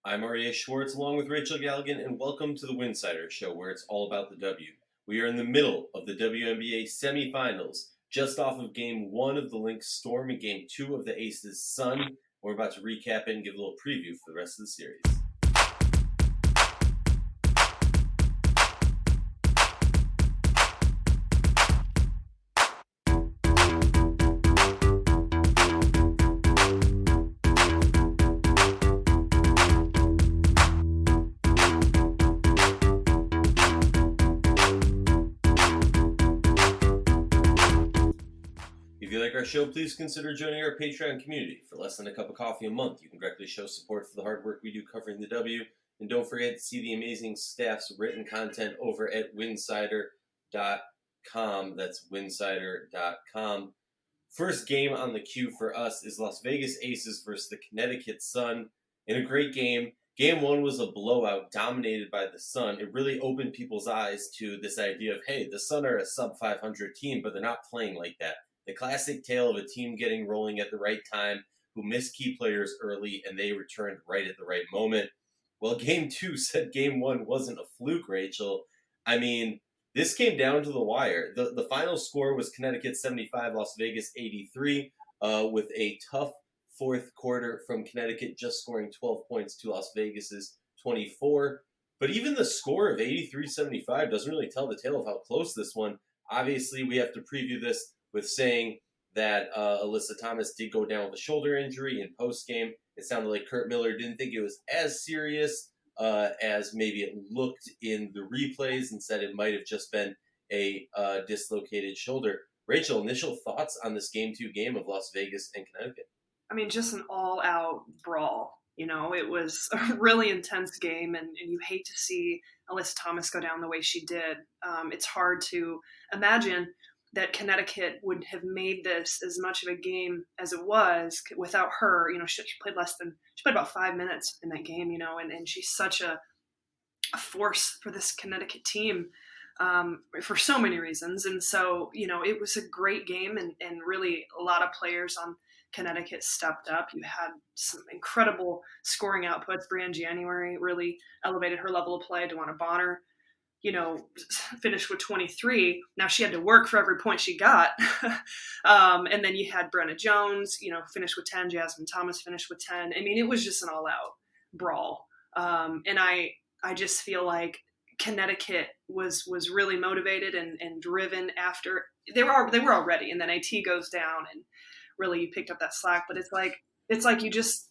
I'm Aryeh Schwartz along with Rachel Galligan, and welcome to the Winsidr Show, where it's all about the W. We are in the middle of the WNBA semifinals, just off of game 1 of the Lynx Storm and game 2 of the Aces Sun. We're about to recap it and give a little preview for the rest of the series. If you like our show, please consider joining our Patreon community. For less than a cup of coffee a month, you can directly show support for the hard work we do covering the W. And don't forget to see the amazing staff's written content over at Winsidr.com. That's Winsidr.com. First game on the queue for us is Las Vegas Aces versus the Connecticut Sun. In a great game. Game 1 was a blowout dominated by the Sun. It really opened people's eyes to this idea of, hey, the Sun are a sub-500 team, but they're not playing like that. The classic tale of a team getting rolling at the right time, who missed key players early, and they returned right at the right moment. Well, Game 2 said Game 1 wasn't a fluke, Rachel. I mean, this came down to the wire. The final score was Connecticut 75, Las Vegas 83, with a tough fourth quarter from Connecticut just scoring 12 points to Las Vegas's 24. But even the score of 83-75 doesn't really tell the tale of how close this one. Obviously, we have to preview this with saying that Alyssa Thomas did go down with a shoulder injury in postgame. It sounded like Kurt Miller didn't think it was as serious as maybe it looked in the replays and said it might have just been a dislocated shoulder. Rachel, initial thoughts on this Game 2 game of Las Vegas and Connecticut? I mean, just an all-out brawl. You know, it was a really intense game, and you hate to see Alyssa Thomas go down the way she did. It's hard to imagine that Connecticut would have made this as much of a game as it was without her. You know, she played about 5 minutes in that game, you know, and she's such a force for this Connecticut team for so many reasons. And so, you know, it was a great game, and really a lot of players on Connecticut stepped up. You had some incredible scoring outputs. Brianne January really elevated her level of play. DeWanna Bonner, you know, finished with 23. Now she had to work for every point she got. And then you had Brenna Jones, you know, finished with 10. Jasmine Thomas finished with 10. I mean, it was just an all-out brawl. And I just feel like Connecticut was really motivated and driven after they were already. And then AT goes down, and really you picked up that slack. But it's like you just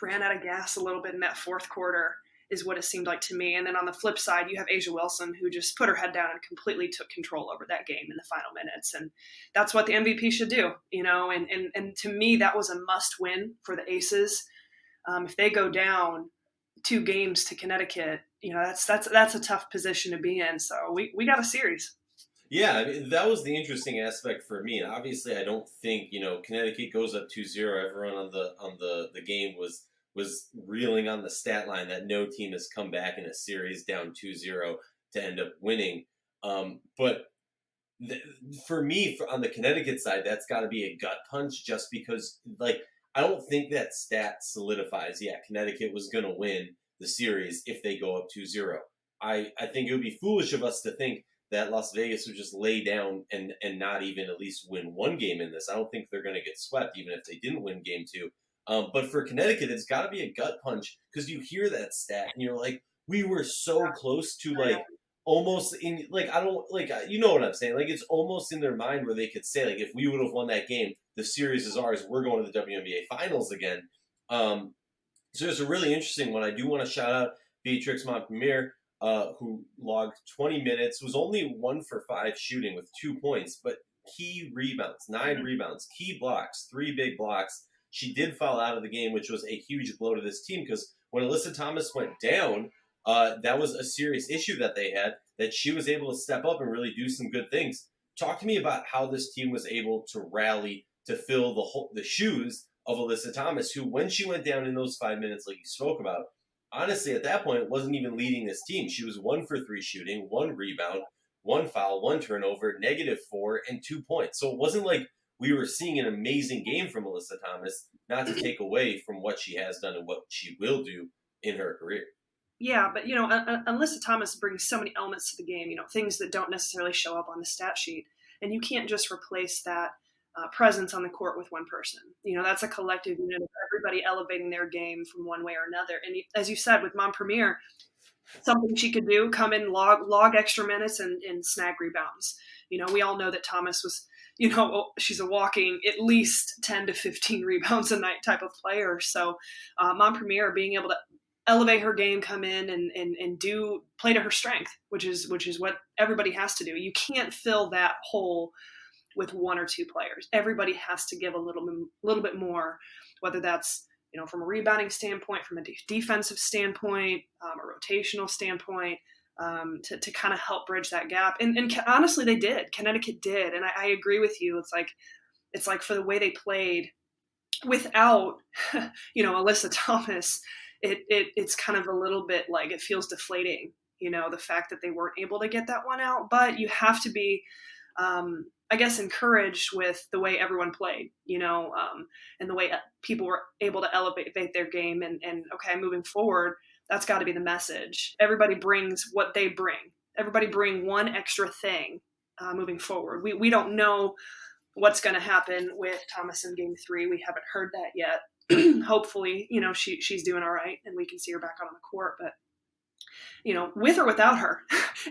ran out of gas a little bit in that fourth quarter, is what it seemed like to me. And then on the flip side, you have A'ja Wilson, who just put her head down and completely took control over that game in the final minutes. And that's what the MVP should do, you know. And to me, that was a must win for the Aces. If they go down 2 games to Connecticut, you know, that's a tough position to be in. So we got a series. Yeah, I mean, that was the interesting aspect for me. And obviously, I don't think, you know, Connecticut goes up 2-0. Everyone on the game was reeling on the stat line that no team has come back in a series down 2-0 to end up winning. But for me, on the Connecticut side, that's got to be a gut punch, just because, like, I don't think that stat solidifies, yeah, Connecticut was going to win the series if they go up 2-0. I think it would be foolish of us to think that Las Vegas would just lay down and not even at least win one game in this. I don't think they're going to get swept, even if they didn't win game 2. But for Connecticut, it's got to be a gut punch, because you hear that stat and you're like, we were so close to, like, almost in, like, I don't, like, you know what I'm saying? Like, it's almost in their mind where they could say, like, if we would have won that game, the series is ours. We're going to the WNBA finals again. So it's a really interesting one. I do want to shout out Beatrix Montpellier, who logged 20 minutes, was only 1 for 5 shooting with 2 points, but key rebounds, 9 rebounds, key blocks, 3 big blocks. She did foul out of the game, which was a huge blow to this team, because when Alyssa Thomas went down, that was a serious issue that they had, that she was able to step up and really do some good things. Talk to me about how this team was able to rally to fill the shoes of Alyssa Thomas, who, when she went down in those 5 minutes like you spoke about, honestly, at that point, wasn't even leading this team. She was 1 for 3 shooting, 1 rebound, 1 foul, 1 turnover, -4, and 2 points. So it wasn't like we were seeing an amazing game from Alyssa Thomas, not to take away from what she has done and what she will do in her career. Yeah, but Alyssa Thomas brings so many elements to the game. Things that don't necessarily show up on the stat sheet, and you can't just replace that presence on the court with one person. That's a collective unit of everybody elevating their game from one way or another. And as you said, with Montpremier, something she could do: come in, log extra minutes, and snag rebounds. We all know that Thomas was, she's a walking at least 10 to 15 rebounds a night type of player. So Montpremier being able to elevate her game, come in and do play to her strength, which is what everybody has to do. You can't fill that hole with one or two players. Everybody has to give a little bit more, whether that's from a rebounding standpoint, from a defensive standpoint, a rotational standpoint, to kind of help bridge that gap. And honestly, they did. Connecticut did, and I agree with you. It's like for the way they played without Alyssa Thomas, it's kind of a little bit like it feels deflating. The fact that they weren't able to get that one out, but you have to be I guess encouraged with the way everyone played, and the way people were able to elevate their game. And okay, moving forward, that's got to be the message. Everybody brings what they bring. Everybody bring one extra thing moving forward. We don't know what's going to happen with Thomas in Game 3. We haven't heard that yet. Hopefully, she's doing all right and we can see her back out on the court. But with or without her,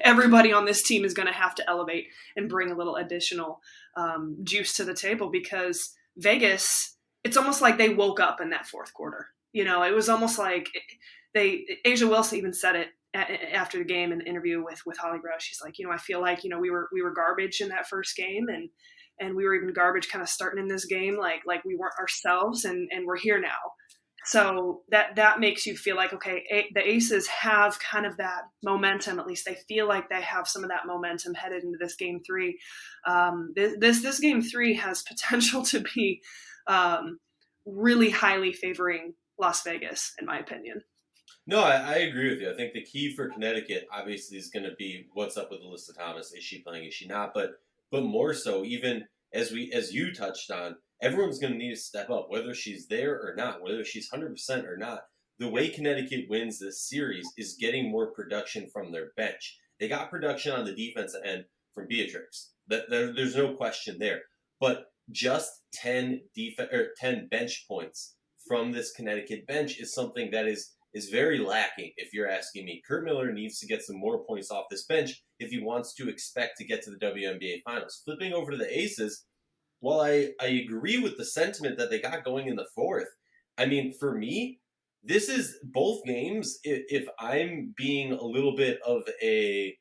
everybody on this team is going to have to elevate and bring a little additional juice to the table, because Vegas, it's almost like they woke up in that fourth quarter. It was almost like A'ja Wilson even said it after the game in the interview with Holly Grouse. She's like, I feel like, we were garbage in that first game, and we were even garbage kind of starting in this game, like we weren't ourselves, and we're here now. So that makes you feel like, okay, the Aces have kind of that momentum. At least they feel like they have some of that momentum headed into this Game 3. This Game 3 has potential to be really highly favoring Las Vegas, in my opinion. No, I agree with you. I think the key for Connecticut obviously is going to be what's up with Alyssa Thomas. Is she playing? Is she not? But more so, even as you touched on, everyone's going to need to step up, whether she's there or not, whether she's 100% or not. The way Connecticut wins this series is getting more production from their bench. They got production on the defensive end from Beatrix. There's no question there. But just 10 bench points from this Connecticut bench is something that is very lacking, if you're asking me. Kurt Miller needs to get some more points off this bench if he wants to expect to get to the WNBA Finals. Flipping over to the Aces, while I agree with the sentiment that they got going in the fourth, I mean, for me, this is both games. If I'm being a little bit of a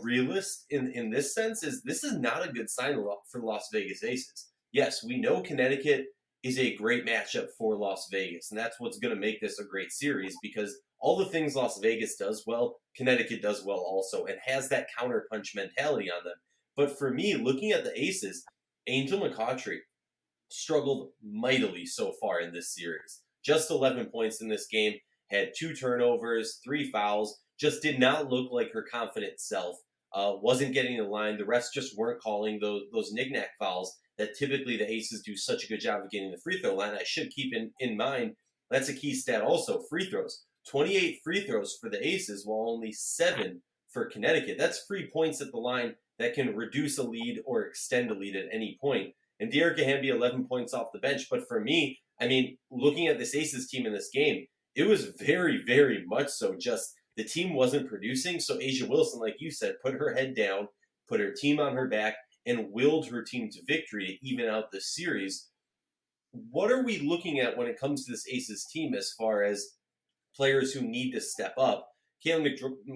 realist in this sense, this is not a good sign for Las Vegas Aces. Yes, we know Connecticut is a great matchup for Las Vegas, and that's what's going to make this a great series, because all the things Las Vegas does well, Connecticut does well also, and has that counterpunch mentality on them. But for me, looking at the Aces, Angel McCautry struggled mightily so far in this series. Just 11 points in this game, had 2 turnovers, 3 fouls, just did not look like her confident self, wasn't getting in line. The refs just weren't calling those knick-knack fouls that typically the Aces do such a good job of getting the free throw line. I should keep in mind, that's a key stat also, free throws. 28 free throws for the Aces, while only 7 for Connecticut. That's free points at the line that can reduce a lead or extend a lead at any point. And Dearica Hamby, 11 points off the bench. But for me, I mean, looking at this Aces team in this game, it was very, very much so just the team wasn't producing. So A'ja Wilson, like you said, put her head down, put her team on her back, and willed her team to victory to even out this series. What are we looking at when it comes to this Aces team as far as players who need to step up? Kayla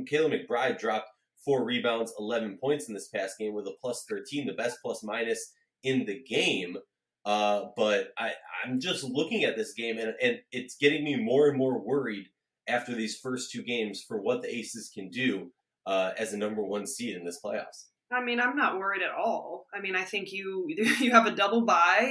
McBride dropped 4 rebounds, 11 points in this past game with a plus 13, the best plus minus in the game. But I'm just looking at this game, and it's getting me more and more worried after these first 2 games for what the Aces can do as a number 1 seed in this playoffs. I mean, I'm not worried at all. I mean, I think you have a double bye,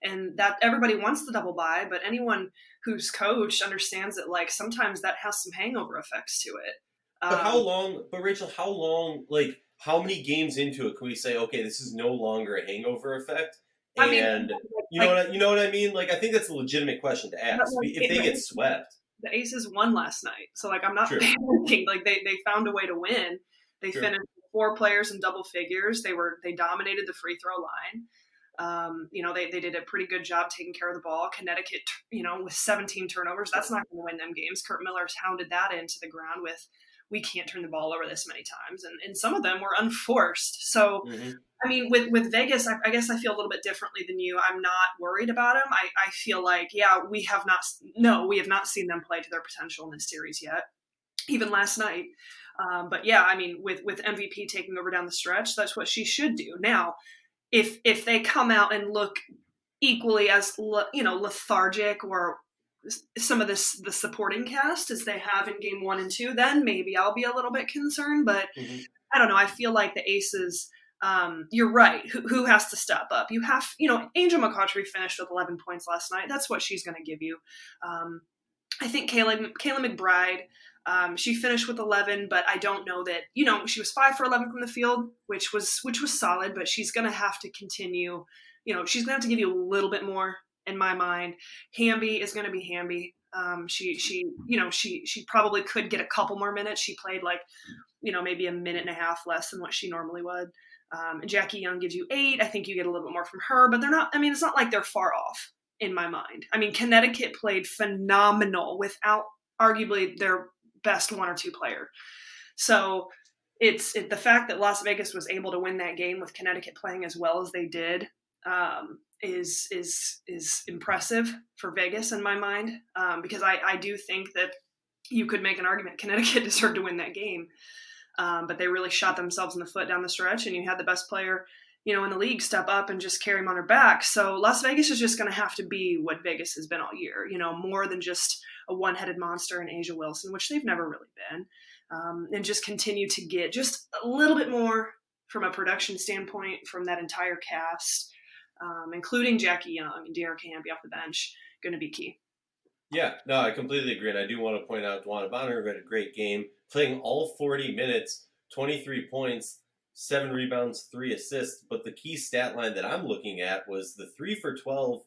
and that everybody wants the double bye, but anyone who's coached understands that, like, sometimes that has some hangover effects to it. But how long? But Rachel, how long? Like, how many games into it can we say, okay, this is no longer a hangover effect? And you know what I mean? Like, I think that's a legitimate question to ask. If they get swept, the Aces won last night, so like I'm not True. panicking. Like they found a way to win. They True. finished 4 players in double figures. They dominated the free throw line. They did a pretty good job taking care of the ball. Connecticut, with 17 turnovers, that's not going to win them games. Kurt Miller's hounded that into the ground with, we can't turn the ball over this many times. And some of them were unforced. So, Mm-hmm. I mean, with Vegas, I guess I feel a little bit differently than you. I'm not worried about them. I feel like, we have not seen them play to their potential in this series yet, even last night. But yeah, I mean, with MVP taking over down the stretch, that's what she should do. Now, if they come out and look equally as lethargic or some of the supporting cast as they have in game 1 and 2, then maybe I'll be a little bit concerned. But Mm-hmm. I don't know. I feel like the Aces. You're right. Who has to step up? You have, Angel McCautry finished with 11 points last night. That's what she's going to give you. I think Kayla McBride. She finished with 11, but I don't know that, she was 5 for 11 from the field, which was solid, but she's going to have to continue, she's going to have to give you a little bit more in my mind. Hamby is going to be Hamby. She probably could get a couple more minutes. She played like, maybe a minute and a half less than what she normally would. And Jackie Young gives you 8. I think you get a little bit more from her, but they're not, it's not like they're far off in my mind. I mean, Connecticut played phenomenal without arguably their best 1 or 2 player. So it's the fact that Las Vegas was able to win that game with Connecticut playing as well as they did is impressive for Vegas in my mind, because I do think that you could make an argument Connecticut deserved to win that game, but they really shot themselves in the foot down the stretch, and you had the best player in the league step up and just carry him on her back. So Las Vegas is just going to have to be what Vegas has been all year, more than just a one-headed monster in A'ja Wilson, which they've never really been, and just continue to get just a little bit more from a production standpoint from that entire cast, including Jackie Young and De'Arca Hamby off the bench, going to be key. Yeah, no, I completely agree. And I do want to point out Dwana Bonner, who had a great game, playing all 40 minutes, 23 points, 7 rebounds, 3 assists. But the key stat line that I'm looking at was the 3 for 12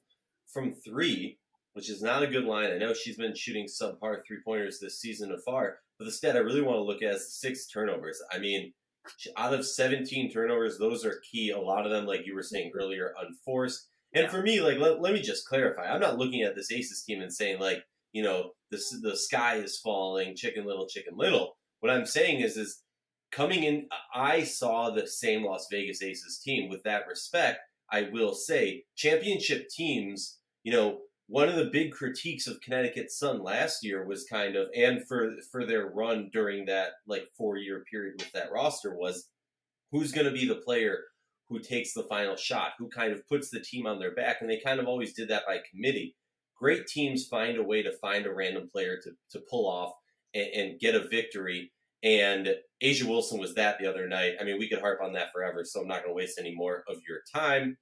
from 3, which is not a good line. I know she's been shooting subpar 3-pointers this season afar, but the stat I really want to look at is 6 turnovers. I mean, out of 17 turnovers, those are key. A lot of them, like you were saying earlier, unforced. And for me, like, let me just clarify. I'm not looking at this Aces team and saying, like, the sky is falling, chicken little. What I'm saying is coming in, I saw the same Las Vegas Aces team. With that respect, I will say championship teams, one of the big critiques of Connecticut Sun last year was kind of, and for their run during that, like, 4-year period with that roster, was who's going to be the player who takes the final shot, who kind of puts the team on their back. And they kind of always did that by committee. Great teams find a way to find a random player to pull off and get a victory. And A'ja Wilson was that the other night. I mean, we could harp on that forever, so I'm not going to waste any more of your time.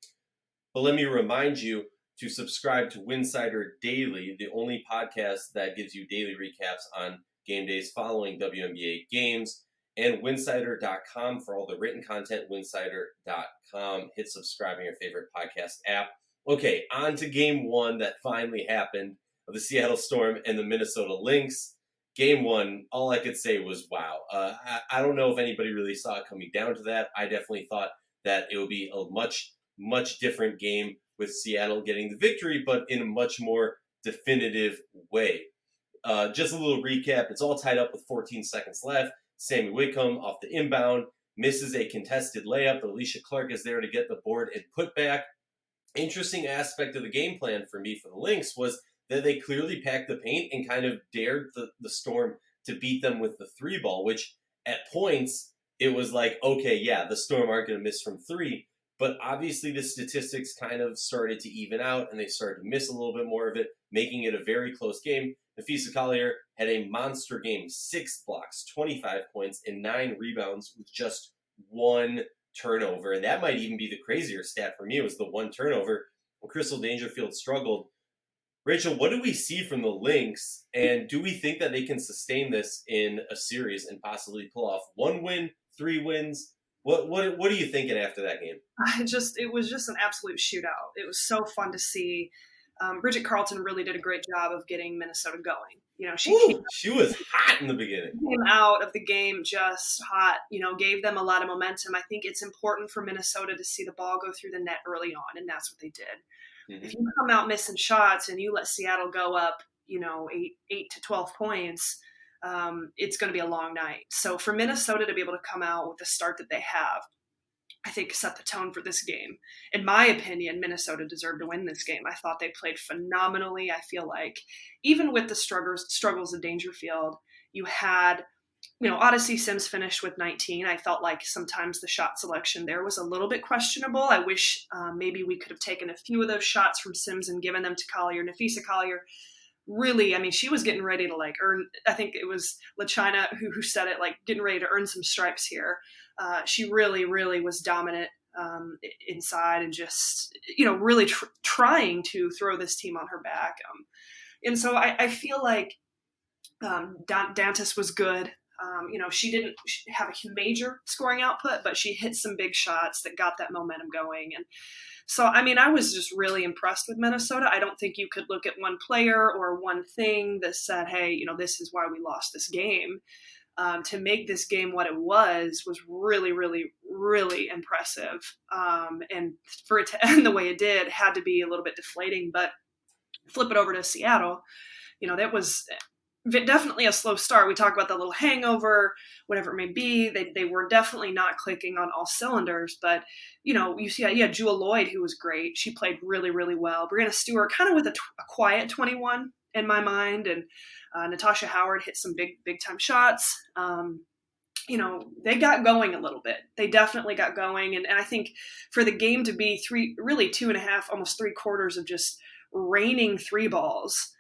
But let me remind you to subscribe to Winsidr Daily, the only podcast that gives you daily recaps on game days following WNBA games. And Winsidr.com for all the written content, Winsidr.com. Hit subscribe on your favorite podcast app. Okay, on to game 1 that finally happened of the Seattle Storm and the Minnesota Lynx. Game 1, all I could say was wow. I don't know if anybody really saw it coming down to that. I definitely thought that it would be a much, much different game with Seattle getting the victory, but in a much more definitive way. Just a little recap. It's all tied up with 14 seconds left. Sammy Whitcomb off the inbound misses a contested layup. Alicia Clark is there to get the board and put back. Interesting aspect of the game plan for me for the Lynx was that they clearly packed the paint and kind of dared the Storm to beat them with the 3 ball, which at points it was like, okay, yeah, the Storm aren't going to miss from 3. But obviously the statistics kind of started to even out and they started to miss a little bit more of it, making it a very close game. Napheesa Collier had a monster game, 6 blocks, 25 points, and 9 rebounds with just 1 turnover. And that might even be the crazier stat for me, was the 1 turnover. When Crystal Dangerfield struggled. Rachel, what do we see from the Lynx? And do we think that they can sustain this in a series and possibly pull off 1 win, 3 wins? What are you thinking after that game? It was just an absolute shootout. It was so fun to see. Bridget Carlton really did a great job of getting Minnesota going. She was hot in the beginning. Came out of the game just hot, gave them a lot of momentum. I think it's important for Minnesota to see the ball go through the net early on, and that's what they did. Mm-hmm. If you come out missing shots and you let Seattle go up, 8 to 12 points, it's going to be a long night. So for Minnesota to be able to come out with the start that they have, I think set the tone for this game. In my opinion, Minnesota deserved to win this game. I thought they played phenomenally. I feel like even with the struggles of Dangerfield, you had, Odyssey Sims finished with 19. I felt like sometimes the shot selection there was a little bit questionable. I wish maybe we could have taken a few of those shots from Sims and given them to Collier. Nafisa Collier, really, she was getting ready to earn, I think it was LaChina who said it, getting ready to earn some stripes here. She really, really was dominant inside and just, really trying to throw this team on her back. And so I feel like Dantas was good. She didn't have a major scoring output, but she hit some big shots that got that momentum going. And so, I was just really impressed with Minnesota. I don't think you could look at one player or one thing that said, hey, this is why we lost this game. To make this game what it was really, really, really impressive. And for it to end the way it did had to be a little bit deflating. But flip it over to Seattle, that was definitely a slow start. We talk about the little hangover, whatever it may be. They were definitely not clicking on all cylinders. But, you see, Jewel Lloyd, who was great. She played really, really well. Brianna Stewart, kind of with a quiet 21 in my mind. And Natasha Howard hit some big time shots. They got going a little bit. They definitely got going. And I think for the game to be 2.5, almost 3/4 of just raining three balls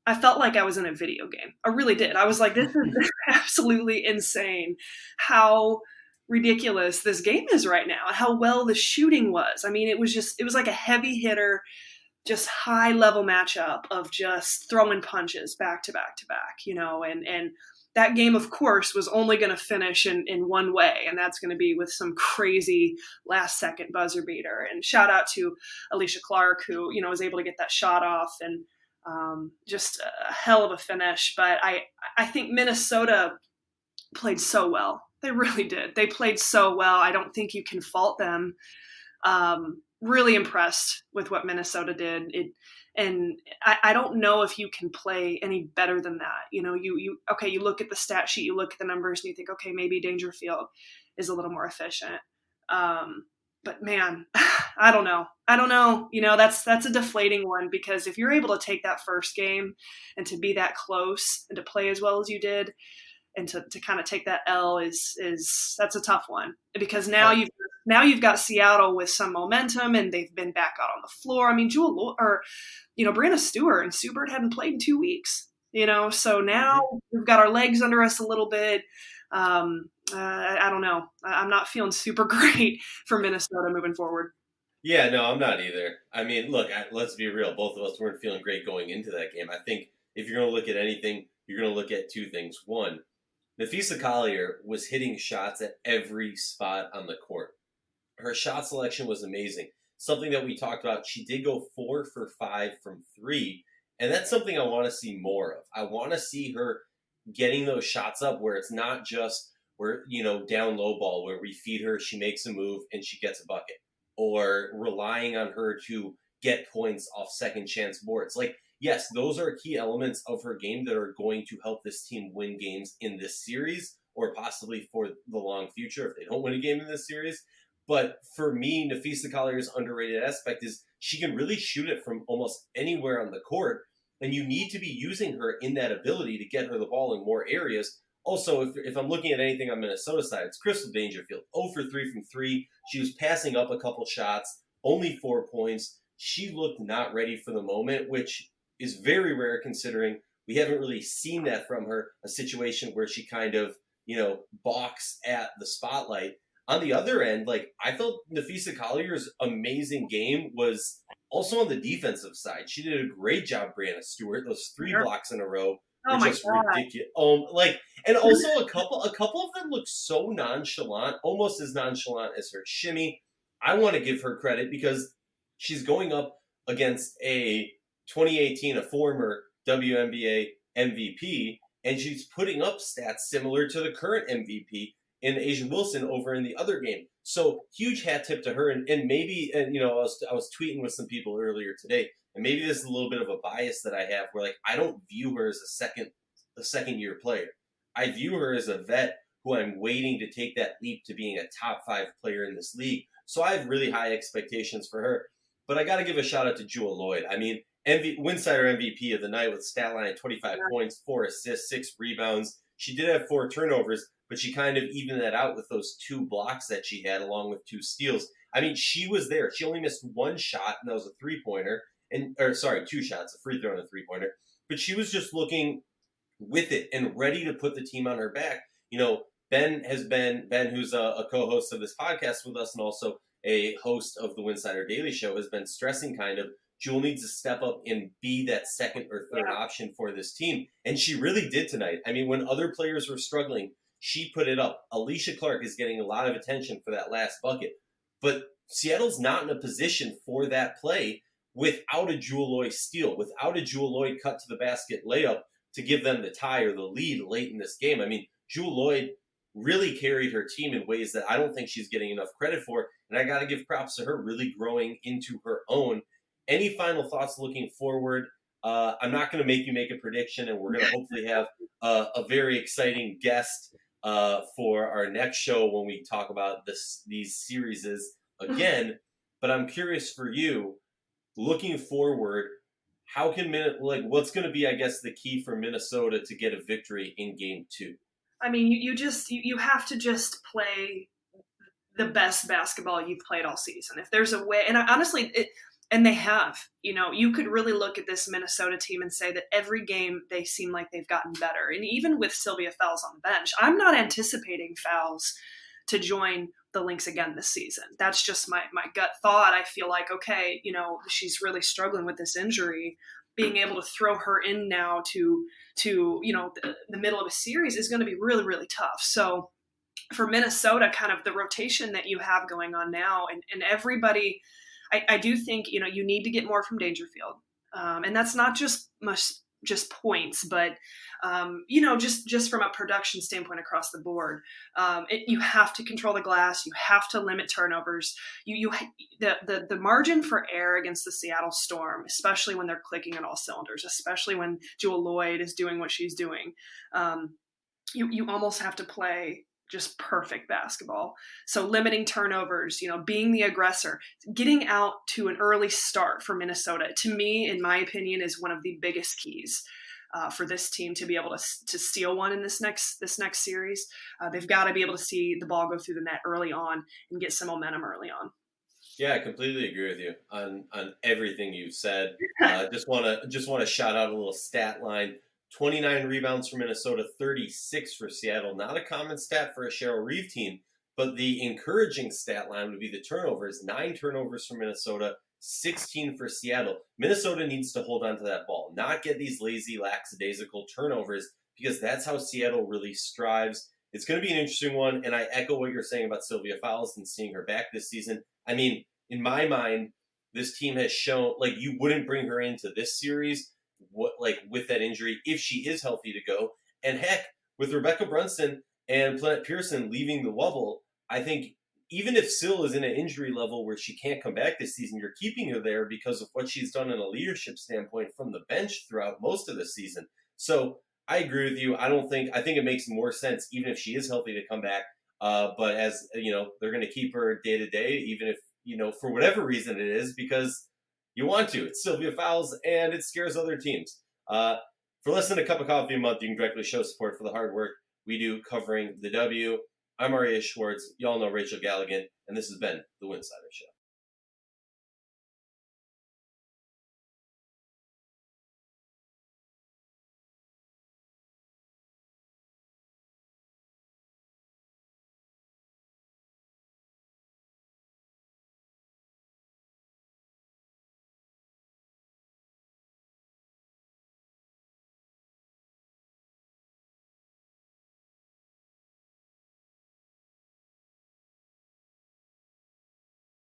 I felt like I was in a video game. I really did. I was like, this is absolutely insane how ridiculous this game is right now and how well the shooting was. It was like a heavy hitter, just high level matchup of just throwing punches back to back to back, and that game, of course, was only going to finish in one way, and that's going to be with some crazy last second buzzer beater. And shout out to Alicia Clark, who, was able to get that shot off, and just a hell of a finish. But I think Minnesota played so well. They really did. They played so well. I don't think you can fault them. Really impressed with what Minnesota did. And I don't know if you can play any better than that. You look at the stat sheet, you look at the numbers, and you think, okay, maybe Dangerfield is a little more efficient. But man, I don't know. That's a deflating one, because if you're able to take that first game and to be that close and to play as well as you did, and to kind of take that L that's a tough one, because now you've got Seattle with some momentum and they've been back out on the floor. Brianna Stewart and Subert hadn't played in 2 weeks, so now we've got our legs under us a little bit. I don't know. I'm not feeling super great for Minnesota moving forward. Yeah, no, I'm not either. Look, let's be real. Both of us weren't feeling great going into that game. I think if you're going to look at anything, you're going to look at two things. One, Nafisa Collier was hitting shots at every spot on the court. Her shot selection was amazing. Something that we talked about, she did go 4 for 5 from 3, and that's something I want to see more of. I want to see her getting those shots up where it's not just where, down low ball, where we feed her, she makes a move, and she gets a bucket. Or relying on her to get points off second chance boards. Yes, those are key elements of her game that are going to help this team win games in this series, or possibly for the long future if they don't win a game in this series. But for me, Nafisa Collier's underrated aspect is she can really shoot it from almost anywhere on the court, and you need to be using her in that ability to get her the ball in more areas. Also, if I'm looking at anything on Minnesota's side, it's Crystal Dangerfield. 0 for 3 from 3. She was passing up a couple shots, only 4 points. She looked not ready for the moment, which is very rare considering we haven't really seen that from her, a situation where she kind of, balks at the spotlight. On the other end, I felt Nafisa Collier's amazing game was also on the defensive side. She did a great job, Brianna Stewart. Those 3 blocks in a row were just ridiculous. And also a couple of them look so nonchalant, almost as nonchalant as her shimmy. I want to give her credit because she's going up against a 2018, a former WNBA MVP, and she's putting up stats similar to the current MVP in Asia Wilson over in the other game. So huge hat tip to her, and maybe, and I was tweeting with some people earlier today, and maybe this is a little bit of a bias that I have, where like I don't view her as a second year player. I view her as a vet who I'm waiting to take that leap to being a top 5 player in this league. So I have really high expectations for her. But I got to give a shout out to Jewel Lloyd. I mean, Winsidr MVP of the night with stat line 25 points, 4 assists, 6 rebounds. She did have 4 turnovers, but she kind of evened that out with those 2 blocks that she had, along with 2 steals. I mean, she was there. She only missed 1 shot, and that was a 3-pointer. 2 shots, a free throw and a 3-pointer. But she was just looking with it and ready to put the team on her back. Ben, who's a co-host of this podcast with us and also a host of the Winsidr Daily Show, has been stressing kind of Jewel needs to step up and be that second or third option for this team. And she really did tonight. I mean, when other players were struggling, she put it up. Alicia Clark is getting a lot of attention for that last bucket. But Seattle's not in a position for that play without a Jewel Lloyd steal, without a Jewel Lloyd cut to the basket layup to give them the tie or the lead late in this game. I mean, Jewel Lloyd really carried her team in ways that I don't think she's getting enough credit for. And I got to give props to her really growing into her own. Any final thoughts looking forward? I'm not going to make you make a prediction, and we're going to hopefully have a very exciting guest for our next show when we talk about these series again. But I'm curious for you, looking forward, how can what's going to be, I guess, the key for Minnesota to get a victory in Game 2? I mean, you have to just play the best basketball you've played all season. If there's a way, and honestly, and they have, you could really look at this Minnesota team and say that every game they seem like they've gotten better. And even with Sylvia Fowles on the bench, I'm not anticipating Fowles to join the Lynx again this season. That's just my gut thought. I feel like, okay, she's really struggling with this injury. Being able to throw her in now to the middle of a series is going to be really, really tough. So for Minnesota, kind of the rotation that you have going on now, and everybody, I do think, you need to get more from Dangerfield. And that's not just points, but, just from a production standpoint across the board. You have to control the glass. You have to limit turnovers. The margin for error against the Seattle Storm, especially when they're clicking on all cylinders, especially when Jewel Lloyd is doing what she's doing, you almost have to play just perfect basketball. So limiting turnovers, being the aggressor, getting out to an early start for Minnesota, to me, in my opinion, is one of the biggest keys for this team to be able to steal one in this next series. They've got to be able to see the ball go through the net early on and get some momentum early on. Yeah, I completely agree with you on everything you've said. Just want to shout out a little stat line. 29 rebounds for Minnesota, 36 for Seattle. Not a common stat for a Cheryl Reeve team, but the encouraging stat line would be the turnovers. 9 turnovers for Minnesota, 16 for Seattle. Minnesota needs to hold on to that ball, not get these lazy, lackadaisical turnovers, because that's how Seattle really strives. It's going to be an interesting one, and I echo what you're saying about Sylvia Fowles and seeing her back this season. I mean, in my mind, this team has shown, you wouldn't bring her into this series with that injury if she is healthy to go. And heck, with Rebecca Brunson and Planette Pearson leaving the level, I think even if Syl is in an injury level where she can't come back this season, you're keeping her there because of what she's done in a leadership standpoint from the bench throughout most of the season. So I agree with you. I think it makes more sense even if she is healthy to come back. But as they're going to keep her day to day, even if for whatever reason it is, because you want to. It's Sylvia Fowles, and it scares other teams. For less than a cup of coffee a month, you can directly show support for the hard work we do covering the W. I'm Aryeh Schwartz. Y'all know Rachel Galligan, and this has been the Winsidr Show.